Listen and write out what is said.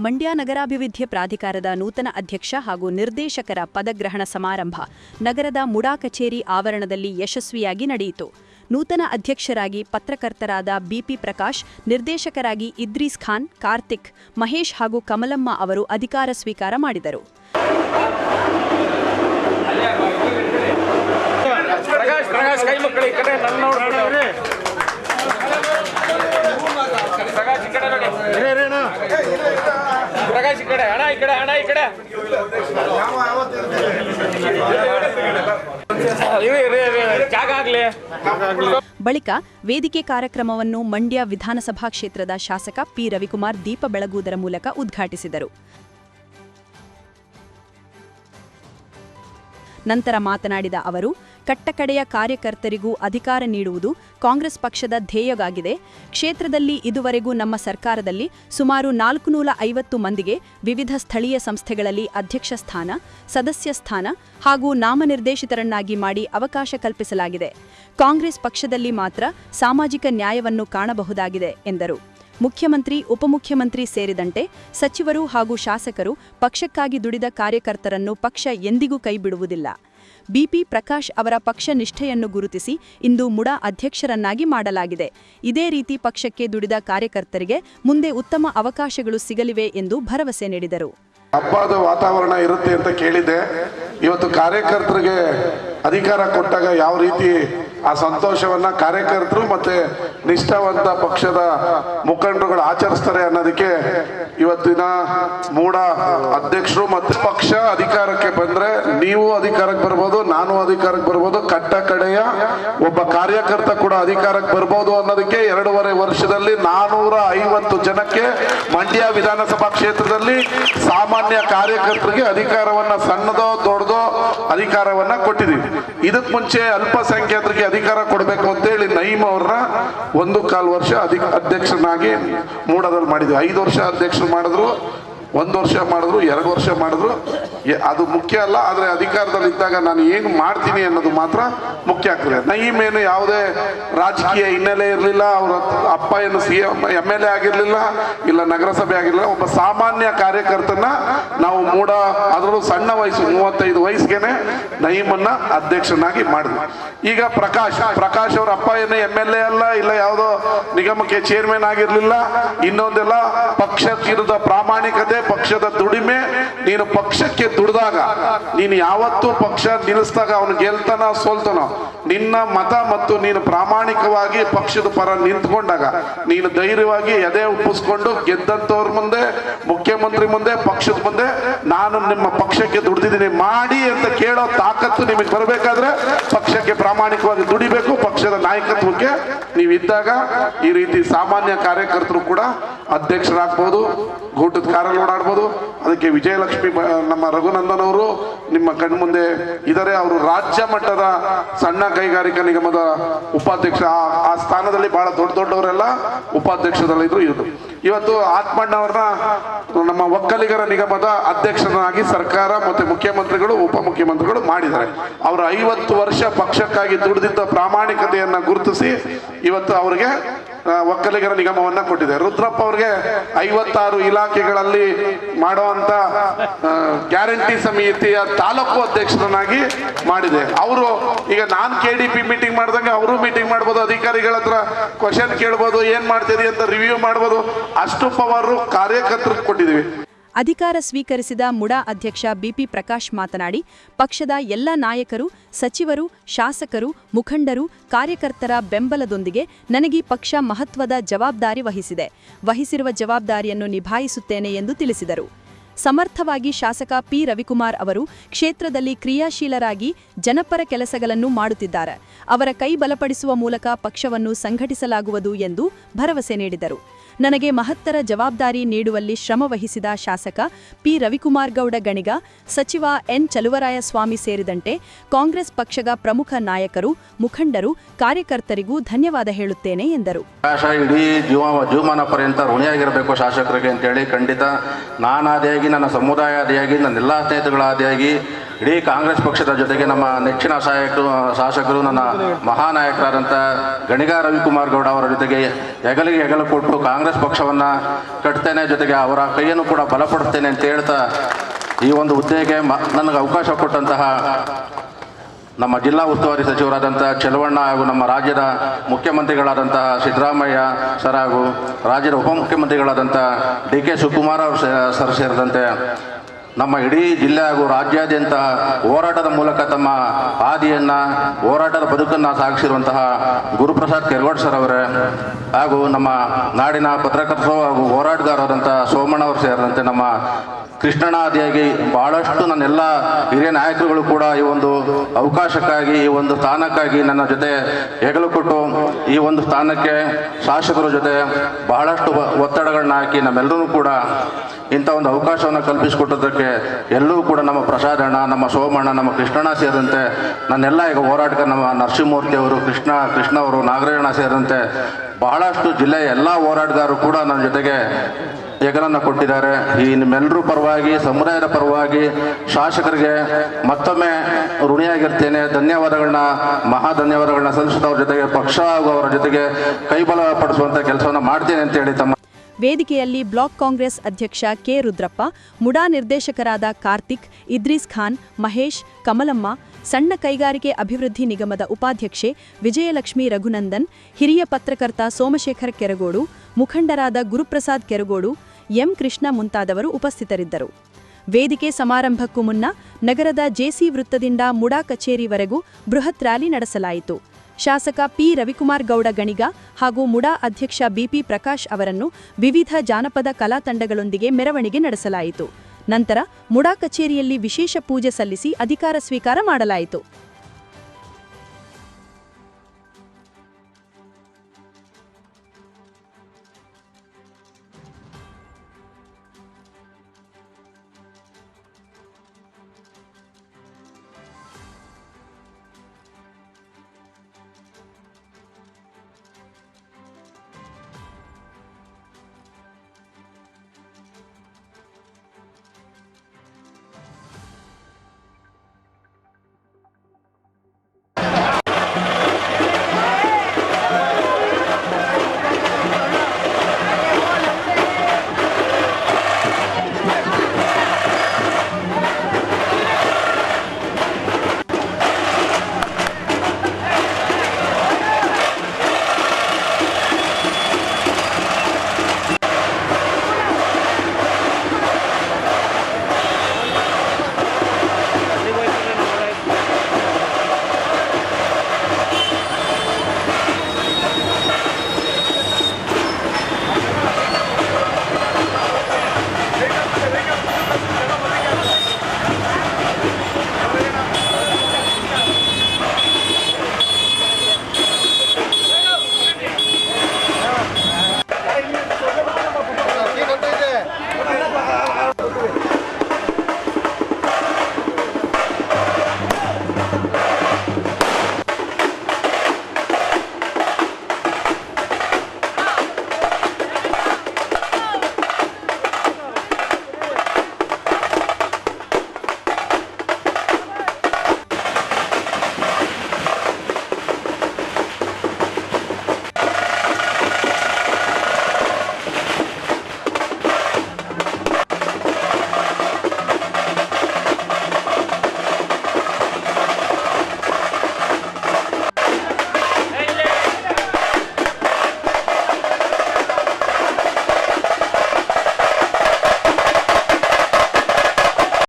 ಮಂಡ್ಯ ನಗರಾಭಿವೃದ್ಧಿ ಪ್ರಾಧಿಕಾರದ ನೂತನ ಅಧ್ಯಕ್ಷ ಹಾಗೂ ನಿರ್ದೇಶಕರ ಪದಗ್ರಹಣ ಸಮಾರಂಭ ನಗರದ ಮುಡಾ ಕಚೇರಿ ಆವರಣದಲ್ಲಿ ಯಶಸ್ವಿಯಾಗಿ ನಡೆಯಿತು. ನೂತನ ಅಧ್ಯಕ್ಷರಾಗಿ ಪತ್ರಕರ್ತರಾದ ಬಿಪಿ ಪ್ರಕಾಶ್, ನಿರ್ದೇಶಕರಾಗಿ ಇದ್ರೀಸ್ ಖಾನ್, ಕಾರ್ತಿಕ್, ಮಹೇಶ್ ಹಾಗೂ ಕಮಲಮ್ಮ ಅವರು ಅಧಿಕಾರ ಸ್ವೀಕಾರ ಮಾಡಿದರು. ಬಳಿಕ ವೇದಿಕೆ ಕಾರ್ಯಕ್ರಮವನ್ನು ಮಂಡ್ಯ ವಿಧಾನಸಭಾ ಕ್ಷೇತ್ರದ ಶಾಸಕ ಪಿ ರವಿಕುಮಾರ್ ದೀಪ ಬೆಳಗುವುದರ ಮೂಲಕ ಉದ್ಘಾಟಿಸಿದರು. ನಂತರ ಮಾತನಾಡಿದ ಅವರು, ಕಟ್ಟಕಡೆಯ ಕಾರ್ಯಕರ್ತರಿಗೂ ಅಧಿಕಾರ ನೀಡುವುದು ಕಾಂಗ್ರೆಸ್ ಪಕ್ಷದ ಧ್ಯೇಯವಾಗಿದೆ. ಕ್ಷೇತ್ರದಲ್ಲಿ ಇದುವರೆಗೂ ನಮ್ಮ ಸರ್ಕಾರದಲ್ಲಿ ಸುಮಾರು 450 ಮಂದಿಗೆ ವಿವಿಧ ಸ್ಥಳೀಯ ಸಂಸ್ಥೆಗಳಲ್ಲಿ ಅಧ್ಯಕ್ಷ ಸ್ಥಾನ, ಸದಸ್ಯ ಸ್ಥಾನ ಹಾಗೂ ನಾಮನಿರ್ದೇಶಿತರನ್ನಾಗಿ ಮಾಡಿ ಅವಕಾಶ ಕಲ್ಪಿಸಲಾಗಿದೆ. ಕಾಂಗ್ರೆಸ್ ಪಕ್ಷದಲ್ಲಿ ಮಾತ್ರ ಸಾಮಾಜಿಕ ನ್ಯಾಯವನ್ನು ಕಾಣಬಹುದಾಗಿದೆ ಎಂದರು. ಮುಖ್ಯಮಂತ್ರಿ, ಉಪಮುಖ್ಯಮಂತ್ರಿ ಸೇರಿದಂತೆ ಸಚಿವರು ಹಾಗೂ ಶಾಸಕರು ಪಕ್ಷಕ್ಕಾಗಿ ದುಡಿದ ಕಾರ್ಯಕರ್ತರನ್ನು ಪಕ್ಷ ಎಂದಿಗೂ ಕೈಬಿಡುವುದಿಲ್ಲ. ಬಿಪಿ ಪ್ರಕಾಶ್ ಅವರ ಪಕ್ಷ ನಿಷ್ಠೆಯನ್ನು ಗುರುತಿಸಿ ಇಂದು ಮುಡಾ ಅಧ್ಯಕ್ಷರನ್ನಾಗಿ ಮಾಡಲಾಗಿದೆ. ಇದೇ ರೀತಿ ಪಕ್ಷಕ್ಕೆ ದುಡಿದ ಕಾರ್ಯಕರ್ತರಿಗೆ ಮುಂದೆ ಉತ್ತಮ ಅವಕಾಶಗಳು ಸಿಗಲಿವೆ ಎಂದು ಭರವಸೆ ನೀಡಿದರು. ಹಬ್ಬದ ವಾತಾವರಣ ಇರುತ್ತೆ ಅಂತ ಕೇಳಿದೆ. ಇವತ್ತು ಕಾರ್ಯಕರ್ತರಿಗೆ ಅಧಿಕಾರ ಕೊಟ್ಟಾಗ ಯಾವ ರೀತಿ ಆ ಸಂತೋಷವನ್ನ ಕಾರ್ಯಕರ್ತರು ಮತ್ತೆ ನಿಷ್ಠಾವಂತ ಪಕ್ಷದ ಮುಖಂಡರುಗಳು ಆಚರಿಸ್ತಾರೆ ಅನ್ನೋದಕ್ಕೆ ಇವತ್ತಿನ ಮೂಡ ಅಧ್ಯಕ್ಷರು ಮತ್ತು ಪಕ್ಷ ಅಧಿಕಾರಕ್ಕೆ ಬಂದ್ರೆ ನೀವು ಅಧಿಕಾರಕ್ಕೆ ಬರ್ಬೋದು, ನಾನು ಅಧಿಕಾರಕ್ಕೆ ಬರ್ಬೋದು, ಕಟ್ಟ ಕಡೆಯ ಒಬ್ಬ ಕಾರ್ಯಕರ್ತ ಕೂಡ ಅಧಿಕಾರಕ್ಕೆ ಬರ್ಬೋದು ಅನ್ನೋದಕ್ಕೆ 2.5 ವರ್ಷದಲ್ಲಿ 450 ಜನಕ್ಕೆ ಮಂಡ್ಯ ವಿಧಾನಸಭಾ ಕ್ಷೇತ್ರದಲ್ಲಿ ಸಾಮಾನ್ಯ ಕಾರ್ಯಕರ್ತರಿಗೆ ಅಧಿಕಾರವನ್ನ ಸಣ್ಣದೋ ದೊಡ್ಡದೋ ಅಧಿಕಾರವನ್ನ ಕೊಟ್ಟಿದ್ದೀವಿ. ಇದಕ್ ಮುಂಚೆ ಅಲ್ಪಸಂಖ್ಯಾತರಿಗೆ ಅಧಿಕಾರ ಕೊಡಬೇಕು ಅಂತೇಳಿ ನಯೀಮ್ ಅವ್ರನ್ನ 1.25 ವರ್ಷ ಅಧ್ಯಕ್ಷನಾಗಿ ಮೂಡದಲ್ಲಿ ಮಾಡಿದ್ವಿ. 5 ವರ್ಷ ಅಧ್ಯಕ್ಷರು ಮಾಡಿದ್ರು, 1 ವರ್ಷ ಮಾಡಿದ್ರು, 2 ವರ್ಷ ಮಾಡಿದ್ರು. ಅದು ಮುಖ್ಯ ಅಲ್ಲ, ಆದರೆ ಅಧಿಕಾರದಲ್ಲಿ ಇದ್ದಾಗ ನಾನು ಏನು ಮಾಡ್ತೀನಿ ಅನ್ನೋದು ಮಾತ್ರ ಮುಖ್ಯ ಆಗ್ತದೆ. ನಯೀಮ್ ಏನು ಯಾವುದೇ ರಾಜಕೀಯ ಹಿನ್ನೆಲೆ ಇರಲಿಲ್ಲ, ಅವರ ಅಪ್ಪ ಏನು MLA ಆಗಿರಲಿಲ್ಲ, ಇಲ್ಲ ನಗರಸಭೆ ಆಗಿರಲಿಲ್ಲ. ಒಬ್ಬ ಸಾಮಾನ್ಯ ಕಾರ್ಯಕರ್ತನ ನಾವು ಮೂಡ, ಅದರಲ್ಲೂ ಸಣ್ಣ ವಯಸ್ಸು 35 ವಯಸ್ಸಿಗೆ ನಯೀಮನ್ನ ಅಧ್ಯಕ್ಷನಾಗಿ ಮಾಡಿದ್ವಿ. ಈಗ ಪ್ರಕಾಶ್ ಅವರ ಅಪ್ಪ ಏನು MLA ಅಲ್ಲ, ಇಲ್ಲ ಯಾವುದೋ ನಿಗಮಕ್ಕೆ ಚೇರ್ಮನ್ ಆಗಿರಲಿಲ್ಲ. ಇನ್ನೊಂದೆಲ್ಲ ಪಕ್ಷಕ್ಕಿರದ ಪ್ರಾಮಾಣಿಕತೆ, ಪಕ್ಷದ ದುಡಿಮೆ. ನೀನು ಪಕ್ಷಕ್ಕೆ ದುಡಿದಾಗ, ನೀನು ಯಾವತ್ತೂ ಪಕ್ಷ ನಿಲ್ಲಿಸಿದಾಗ ಅವನು ಗೆಲ್ತಾನ ಸೋಲ್ತಾನೋ, ನಿನ್ನ ಮತ ಮತ್ತು ನೀನು ಪ್ರಾಮಾಣಿಕವಾಗಿ ಪಕ್ಷದ ಪರ ನಿಂತ್ಕೊಂಡಾಗ ನೀನು ಧೈರ್ಯವಾಗಿ ಎದೆ ಉಪ್ಪಿಸ್ಕೊಂಡು ಗೆದ್ದಂಥವ್ರ ಮುಂದೆ, ಮುಖ್ಯಮಂತ್ರಿ ಮುಂದೆ, ಪಕ್ಷದ ಮುಂದೆ ನಾನು ನಿಮ್ಮ ಪಕ್ಷಕ್ಕೆ ದುಡಿದಿದ್ದೀನಿ ಮಾಡಿ ಅಂತ ಕೇಳೋ ತಾಕತ್ತು ನಿಮಗೆ ಬರಬೇಕಾದ್ರೆ ಪಕ್ಷಕ್ಕೆ ಪ್ರಾಮಾಣಿಕವಾಗಿ ದುಡಿಬೇಕು. ಪಕ್ಷದ ನಾಯಕತ್ವಕ್ಕೆ ನೀವಿದ್ದಾಗ ಈ ರೀತಿ ಸಾಮಾನ್ಯ ಕಾರ್ಯಕರ್ತರು ಕೂಡ ಅಧ್ಯಕ್ಷರಾಗ್ಬೋದು, ಗೂಟದ ಕಾರಲ್ಲಿ ಓಡಾಡ್ಬೋದು. ಅದಕ್ಕೆ ವಿಜಯಲಕ್ಷ್ಮಿ ನಮ್ಮ ರಘುನಂದನ್ ಅವರು ನಿಮ್ಮ ಕಣ್ಮುಂದೆ ಇದ್ದಾರೆ. ಅವರು ರಾಜ್ಯ ಮಟ್ಟದ ಸಣ್ಣ ಕೈಗಾರಿಕಾ ನಿಗಮದ ಉಪಾಧ್ಯಕ್ಷ, ಆ ಸ್ಥಾನದಲ್ಲಿ ಬಹಳ ದೊಡ್ಡವರೆಲ್ಲ ಉಪಾಧ್ಯಕ್ಷದಲ್ಲಿದ್ರು. ಇವತ್ತು ಆತ್ಮಣ್ಣವ್ರನ್ನ ನಮ್ಮ ಒಕ್ಕಲಿಗರ ನಿಗಮದ ಅಧ್ಯಕ್ಷನಾಗಿ ಸರ್ಕಾರ ಮತ್ತೆ ಮುಖ್ಯಮಂತ್ರಿಗಳು, ಉಪಮುಖ್ಯಮಂತ್ರಿಗಳು ಮಾಡಿದ್ದಾರೆ. ಅವರು 50 ವರ್ಷ ಪಕ್ಷಕ್ಕಾಗಿ ದುಡಿದಿದ್ದ ಪ್ರಾಮಾಣಿಕತೆಯನ್ನ ಗುರುತಿಸಿ ಇವತ್ತು ಅವರಿಗೆ ಒಕ್ಕಲಿಗರ ನಿಗಮವನ್ನ ಕೊಟ್ಟಿದೆ. ರುದ್ರಪ್ಪ ಅವ್ರಿಗೆ 56 ಇಲಾಖೆಗಳಲ್ಲಿ ಮಾಡುವಂತ ಗ್ಯಾರಂಟಿ ಸಮಿತಿಯ ತಾಲೂಕು ಅಧ್ಯಕ್ಷರನ್ನಾಗಿ ಮಾಡಿದೆ. ಅವರು ಈಗ ನಾನು KDP ಮೀಟಿಂಗ್ ಮಾಡಿದಂಗೆ ಅವರು ಮೀಟಿಂಗ್ ಮಾಡ್ಬೋದು, ಅಧಿಕಾರಿಗಳ ಹತ್ರ ಕ್ವಶನ್ ಕೇಳ್ಬೋದು, ಏನ್ ಮಾಡ್ತಿದೆ ಅಂತ ರಿವ್ಯೂ ಮಾಡ್ಬೋದು. ಅಷ್ಟು ಪವರ್ ಕಾರ್ಯಕರ್ತರಿಗೆ ಕೊಟ್ಟಿದ್ದೀವಿ. ಅಧಿಕಾರ ಸ್ವೀಕರಿಸಿದ ಮುಡಾ ಅಧ್ಯಕ್ಷ ಬಿಪಿ ಪ್ರಕಾಶ್ ಮಾತನಾಡಿ, ಪಕ್ಷದ ಎಲ್ಲ ನಾಯಕರು, ಸಚಿವರು, ಶಾಸಕರು, ಮುಖಂಡರು, ಕಾರ್ಯಕರ್ತರ ಬೆಂಬಲದೊಂದಿಗೆ ನನಗೆ ಪಕ್ಷ ಮಹತ್ವದ ಜವಾಬ್ದಾರಿ ವಹಿಸಿರುವ ಜವಾಬ್ದಾರಿಯನ್ನು ನಿಭಾಯಿಸುತ್ತೇನೆ ಎಂದು ತಿಳಿಸಿದರು. ಸಮರ್ಥವಾಗಿ ಶಾಸಕ ಪಿ ರವಿಕುಮಾರ್ ಅವರು ಕ್ಷೇತ್ರದಲ್ಲಿ ಕ್ರಿಯಾಶೀಲರಾಗಿ ಜನಪರ ಕೆಲಸಗಳನ್ನು ಮಾಡುತ್ತಿದ್ದಾರೆ. ಅವರ ಕೈ ಬಲಪಡಿಸುವ ಮೂಲಕ ಪಕ್ಷವನ್ನು ಸಂಘಟಿಸಲಾಗುವುದು ಎಂದು ಭರವಸೆ ನೀಡಿದರು. ನನಗೆ ಮಹತ್ತರ ಜವಾಬ್ದಾರಿ ನೀಡುವಲ್ಲಿ ಶ್ರಮ ವಹಿಸಿದ ಶಾಸಕ ಪಿ ರವಿಕುಮಾರ್ ಗೌಡ ಗಣಿಗ, ಸಚಿವ ಎನ್ ಚಲುವರಾಯಸ್ವಾಮಿ ಸೇರಿದಂತೆ ಕಾಂಗ್ರೆಸ್ ಪಕ್ಷದ ಪ್ರಮುಖ ನಾಯಕರು, ಮುಖಂಡರು, ಕಾರ್ಯಕರ್ತರಿಗೂ ಧನ್ಯವಾದ ಹೇಳುತ್ತೇನೆ ಎಂದರು. ಇಡೀ ಜೀವಮಾನ ಪರ್ಯಂತ ಋಣಿಯಾಗಿರಬೇಕು ಶಾಸಕರಿಗೆ ಅಂತೇಳಿ ಖಂಡಿತ ನಾನಾದಿಯಾಗಿ, ನನ್ನ ಸಮುದಾಯ ಆದಿಯಾಗಿ, ನನ್ನ ಎಲ್ಲ ಸ್ನೇಹಿತಗಳ ಆದಿಯಾಗಿ ಇಡೀ ಕಾಂಗ್ರೆಸ್ ಪಕ್ಷದ ಜೊತೆಗೆ ನಮ್ಮ ನೆಚ್ಚಿನ ಶಾಸಕರು ನನ್ನ ಮಹಾನಾಯಕರಾದಂಥ ಗಣಿಗ ರವಿಕುಮಾರ್ ಗೌಡ ಅವರ ಜೊತೆಗೆ ಹೆಗಲಿಗೆ ಹೆಗಲು ಕೊಟ್ಟು ಕಾಂಗ್ರೆಸ್ ಪಕ್ಷವನ್ನು ಕಟ್ತೇನೆ, ಜೊತೆಗೆ ಅವರ ಕೈಯನ್ನು ಕೂಡ ಬಲಪಡಿಸ್ತೇನೆ ಅಂತ ಹೇಳ್ತಾ ಈ ಒಂದು ಹುದ್ದೆಗೆ ನನಗೆ ಅವಕಾಶ ಕೊಟ್ಟಂತಹ ನಮ್ಮ ಜಿಲ್ಲಾ ಉಸ್ತುವಾರಿ ಸಚಿವರಾದಂಥ ಚೆಲುವಣ್ಣ ಹಾಗೂ ನಮ್ಮ ರಾಜ್ಯದ ಮುಖ್ಯಮಂತ್ರಿಗಳಾದಂತಹ ಸಿದ್ದರಾಮಯ್ಯ ಸರ್ ಹಾಗೂ ರಾಜ್ಯದ ಉಪಮುಖ್ಯಮಂತ್ರಿಗಳಾದಂಥ ಡಿ ಕೆ ಶಿವಕುಮಾರ್ ಅವರು ಸರ್ ಸೇರಿದಂತೆ ನಮ್ಮ ಇಡೀ ಜಿಲ್ಲೆ ಹಾಗೂ ರಾಜ್ಯಾದ್ಯಂತ ಹೋರಾಟದ ಮೂಲಕ ತಮ್ಮ ಹಾದಿಯನ್ನು ಹೋರಾಟದ ಬದುಕನ್ನು ಸಾಗಿಸಿರುವಂತಹ ಗುರುಪ್ರಸಾದ್ ಕೆರಗೋಡ್ ಸರ್ ಅವರೇ ಹಾಗೂ ನಮ್ಮ ನಾಡಿನ ಪತ್ರಕರ್ತರು ಹಾಗೂ ಹೋರಾಟಗಾರರಾದಂಥ ಸೋಮಣ್ಣ ಅವರು ಸೇರಿದಂತೆ ನಮ್ಮ ಕೃಷ್ಣನಾದಿಯಾಗಿ ಬಹಳಷ್ಟು ನನ್ನೆಲ್ಲ ಹಿರಿಯ ನಾಯಕರುಗಳು ಕೂಡ ಈ ಒಂದು ಅವಕಾಶಕ್ಕಾಗಿ, ಈ ಒಂದು ಸ್ಥಾನಕ್ಕಾಗಿ ನನ್ನ ಜೊತೆ ಹೆಗಲು ಕೊಟ್ಟು ಈ ಒಂದು ಸ್ಥಾನಕ್ಕೆ ಶಾಸಕರ ಜೊತೆ ಬಹಳಷ್ಟು ಒತ್ತಡಗಳನ್ನ ಹಾಕಿ ನಮ್ಮೆಲ್ಲರೂ ಕೂಡ ಇಂಥ ಒಂದು ಅವಕಾಶವನ್ನು ಕಲ್ಪಿಸಿಕೊಟ್ಟೋದಕ್ಕೆ ಎಲ್ಲರೂ ಕೂಡ ನಮ್ಮ ಪ್ರಸಾದ್ ಅಣ್ಣ, ನಮ್ಮ ಸೋಮಣ್ಣ, ನಮ್ಮ ಕೃಷ್ಣಣ್ಣ ಸೇರಿದಂತೆ ನನ್ನೆಲ್ಲ ಈಗ ಹೋರಾಟಗಾರ ನಮ್ಮ ನರಸಿಂಹಮೂರ್ತಿ ಅವರು, ಕೃಷ್ಣ ಅವರು, ನಾಗರಾಯಣ ಸೇರಿದಂತೆ ಬಹಳಷ್ಟು ಜಿಲ್ಲೆಯ ಎಲ್ಲ ಹೋರಾಟಗಾರರು ಕೂಡ ನನ್ನ ಜೊತೆಗೆ ಹೆಗಲನ್ನು ಕೊಟ್ಟಿದ್ದಾರೆ. ಈ ನಿಮ್ಮೆಲ್ಲರೂ ಪರವಾಗಿ, ಸಮುದಾಯದ ಪರವಾಗಿ ಶಾಸಕರಿಗೆ ಮತ್ತೊಮ್ಮೆ ಋಣಿಯಾಗಿರ್ತೇನೆ. ಧನ್ಯವಾದಗಳನ್ನ, ಮಹಾ ಧನ್ಯವಾದಗಳನ್ನ ಸಲ್ಲಿಸುತ್ತಾ ಅವ್ರ ಜೊತೆಗೆ ಪಕ್ಷ ಹಾಗೂ ಅವರ ಜೊತೆಗೆ ಕೈಬಲ ಪಡಿಸುವಂಥ ಕೆಲಸವನ್ನು ಮಾಡ್ತೇನೆ ಅಂತೇಳಿ ತಮ್ಮ ವೇದಿಕೆಯಲ್ಲಿ ಬ್ಲಾಕ್ ಕಾಂಗ್ರೆಸ್ ಅಧ್ಯಕ್ಷ ಕೆ ರುದ್ರಪ್ಪ, ಮುಡಾ ನಿರ್ದೇಶಕರಾದ ಕಾರ್ತಿಕ್, ಇದ್ರೀಸ್ ಖಾನ್, ಮಹೇಶ್, ಕಮಲಮ್ಮ, ಸಣ್ಣ ಕೈಗಾರಿಕೆ ಅಭಿವೃದ್ಧಿ ನಿಗಮದ ಉಪಾಧ್ಯಕ್ಷೆ ವಿಜಯಲಕ್ಷ್ಮಿ ರಘುನಂದನ್, ಹಿರಿಯ ಪತ್ರಕರ್ತ ಸೋಮಶೇಖರ್ ಕೆರಗೋಡು, ಮುಖಂಡರಾದ ಗುರುಪ್ರಸಾದ್ ಕೆರಗೋಡು, ಎಂ ಕೃಷ್ಣ ಮುಂತಾದವರು ಉಪಸ್ಥಿತರಿದ್ದರು. ವೇದಿಕೆ ಸಮಾರಂಭಕ್ಕೂ ಮುನ್ನ ನಗರದ ಜೆಸಿ ವೃತ್ತದಿಂದ ಮುಡಾ ಕಚೇರಿವರೆಗೂ ಬೃಹತ್ ರ್ಯಾಲಿ ನಡೆಸಲಾಯಿತು. ಶಾಸಕ ಪಿ ರವಿಕುಮಾರ್ ಗೌಡ ಗಣಿಗ ಹಾಗೂ ಮುಡಾ ಅಧ್ಯಕ್ಷ ಬಿಪಿ ಪ್ರಕಾಶ್ ಅವರನ್ನು ವಿವಿಧ ಜಾನಪದ ಕಲಾ ತಂಡಗಳೊಂದಿಗೆ ಮೆರವಣಿಗೆ ನಡೆಸಲಾಯಿತು. ನಂತರ ಮುಡಾ ಕಚೇರಿಯಲ್ಲಿ ವಿಶೇಷ ಪೂಜೆ ಸಲ್ಲಿಸಿ ಅಧಿಕಾರ ಸ್ವೀಕಾರ ಮಾಡಲಾಯಿತು.